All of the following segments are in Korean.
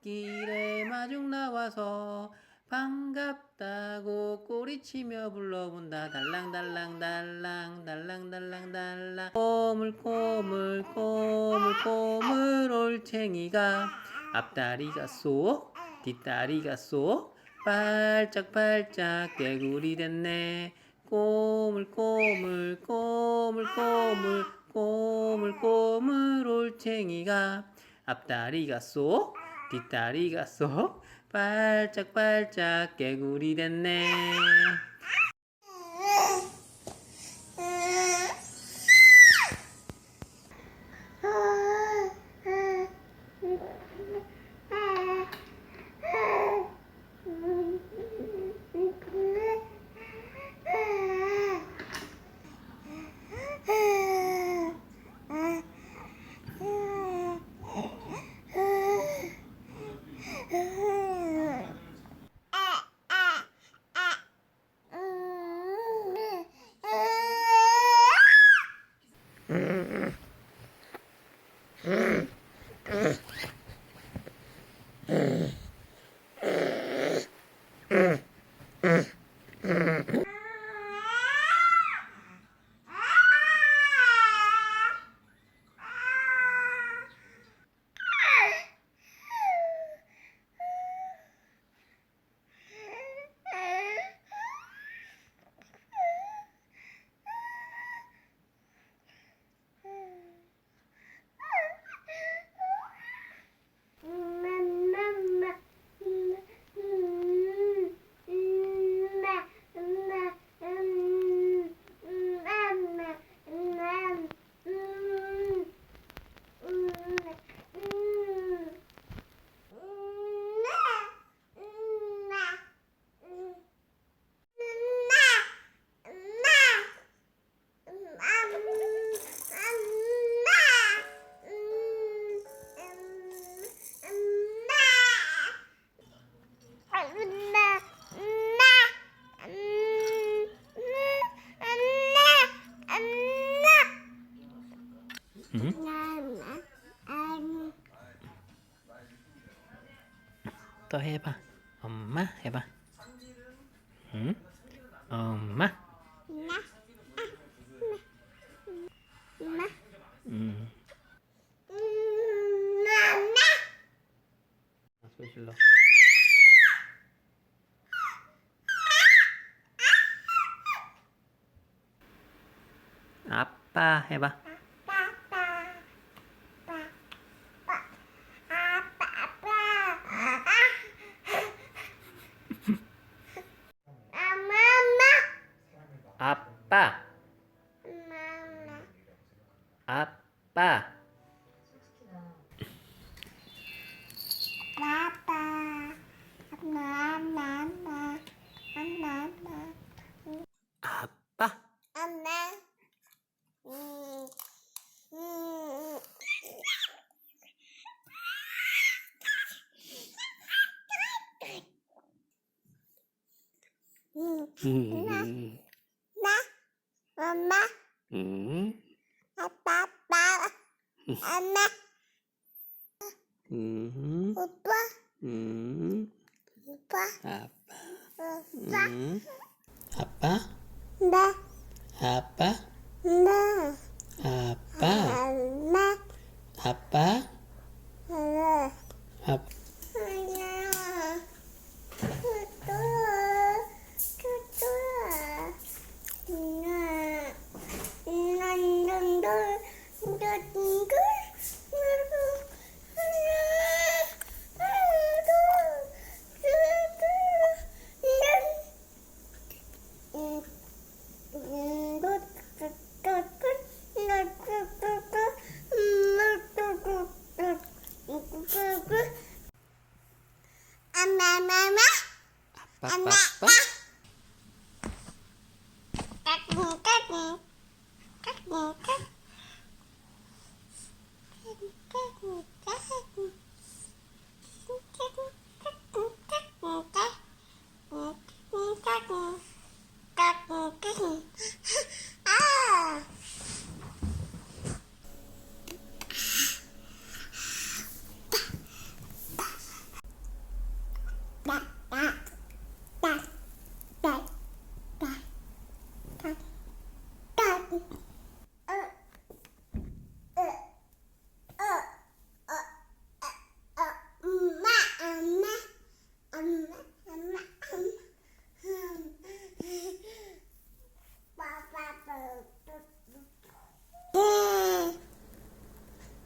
길에 마중 나와서 반갑다고 꼬리치며 불러본다. 달랑달랑달랑 달랑달랑달랑 꼬물꼬물꼬물꼬물 올챙이가 앞다리가 쏙 뒷다리가 쏙 발짝발짝 개구리 됐네. 꼬물꼬물꼬물꼬물꼬물 올챙이가 앞다리가 쏙 뒷다리가 쏙 발짝발짝 개구리 됐네. 응? 또 해봐. 엄마 해봐. 응? 엄마. 응. 소리 질러. 아빠 해봐. 아빠. 아빠. 아빠. 엄마, 응? 아빠, 엄마, 응? 오빠, 응? 오빠, 아빠. 오빠, 응? 아빠? 나, 아빠? 나, 아빠? 엄마, 아빠? 나, 아빠? 아니야, 빠빠빠?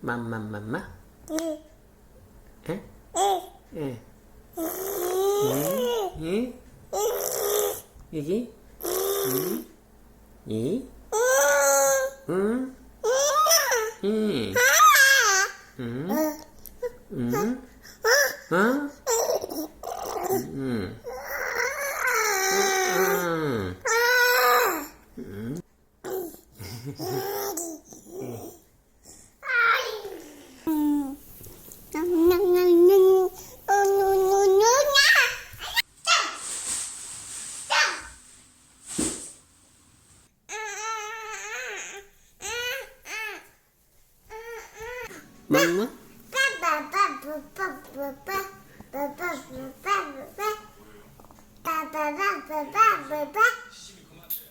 맘맘맘마? 응. 에? 응. 에? 이? 여기? 이? 응? 이? 응? 응? 어? 응? 맘마?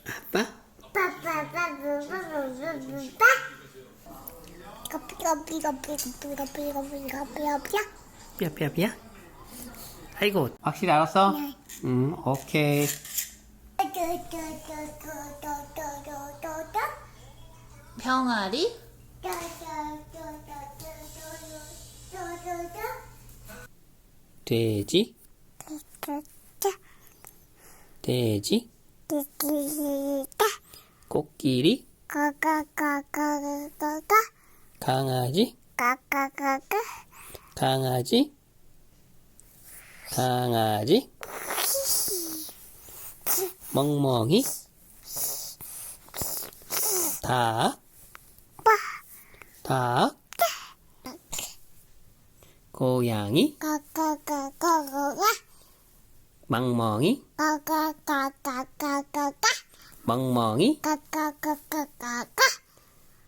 아빠? 삐야. 아이고, 확실히 알았어? 응, 오케이. 병아리, 돼지? 돼지? 코끼리? 강아지? 강아지? 강아지? 멍멍이? 닭? 닭? 고양이? 멍멍이? 멍멍이?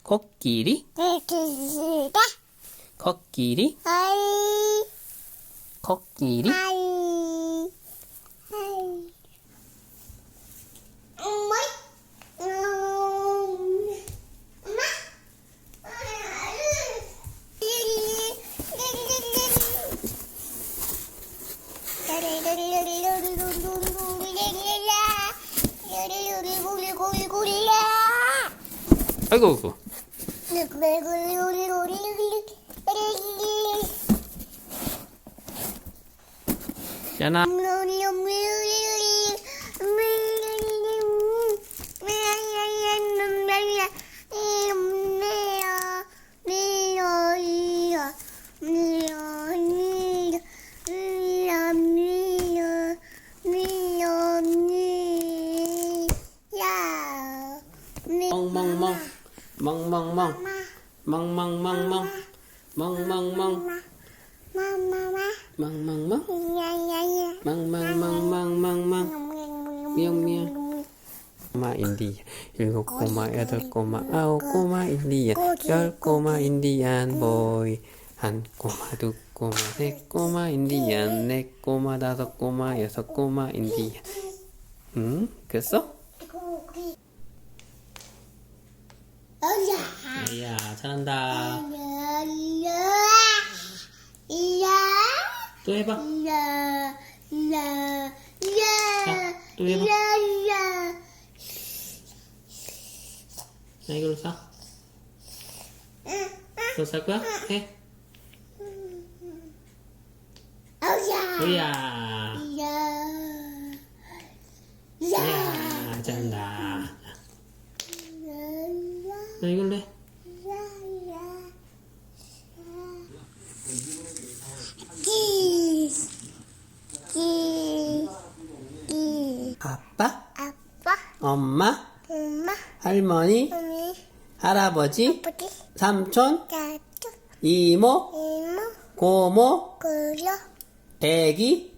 코끼리? 코끼리? 코끼리? 아이고, 잖아. 멍멍멍, 멍멍멍, 멍멍멍멍, 멍멍멍, 멍멍멍, 멍멍멍멍멍멍, 미용미용. 꼬마 인디안, 7꼬마, 8꼬마, 9꼬마 인디안, 10꼬마 인디안 보이. 1꼬마, 2꼬마, 3꼬마 인디안, 4꼬마, 5꼬마, 6꼬마 인디안. 응? 그랬어? 야, 잘한다. 또 해봐. 자, 또 해봐. 나 이걸로 사. 또 살 거야? 해. 으야. 야, 잘한다. 나 이걸로 해. 아빠, 엄마, 할머니, 할아버지, 삼촌, 이모, 고모, 애기,